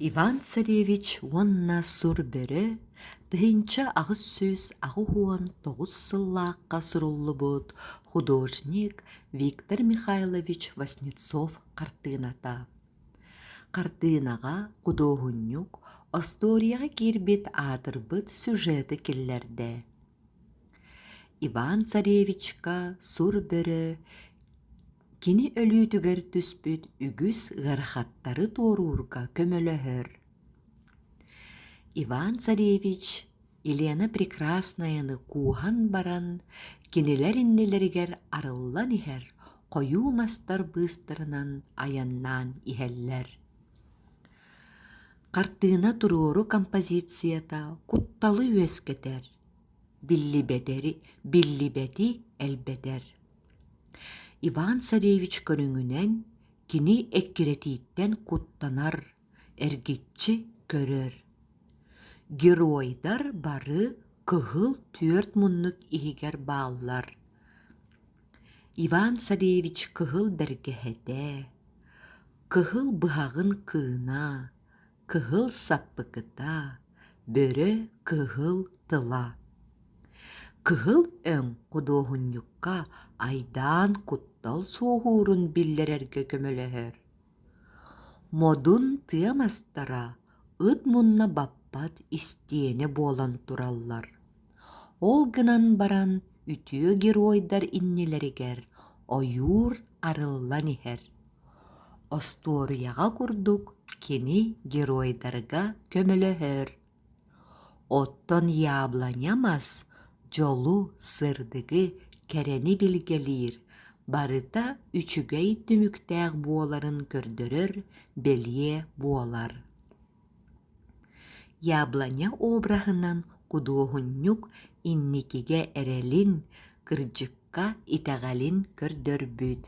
Иван Царевич уонна сур бөрө, тыһынча аҕыс сүс аҕы хуон тоҕус сыллаакка суруллубут художник Виктор Михайлович Васнецов картыыната. Картыынаҕа кудоохунньук осторияҕа киирбит аатырбыт сюжеты киллэрдэ. Иван Царевичка сур бөрө кини өлүүтүгэр түспүт үгүс ыарахаттары туоруурга көмөлөһөр. Иван Царевич Елена Прекраснаяны куухан баран, кинилэр иннилэригэр арыллан иһэр хойуу мастар быыстарынан аяннаан иһэллэр. Картыына туруору композицията кутталы үөскэтэр, биллибэти элбэтэр. Иван Царевич көрүңүнэн кини эккиретииттен куттанар, эргиччи көрөр. Геройдар бары кыһыл 4 муннук иһигэр бааллар. Иван Царевич кыһыл бэргэһэтэ, кыһыл быһаҕын кыына, кыһыл саппыкыта, бөрө кыһыл тыла. Кыһыл өң кудоохунньукка айдаан куттал суоһуурун биллэрэргэ көмөлөһөр. Модун тыамастара ыт мунна баппат истиэне буолан тураллар. Ол гынан баран үтүө геройдар иннилэригэр ойуур арыллан иһэр. Осторияға курдук кини геройдарга көмөлөһөр. Оттон яабланямас жолу сырдыгы кэрени билгелиир, барыта үчүгэй түмүктээх буоларын көрдөрөр белие буолар. Ябланя обраһынан кудуохунньук инникиге эрэлин, кырдьыкка итэҕэлин көрдөрбүт.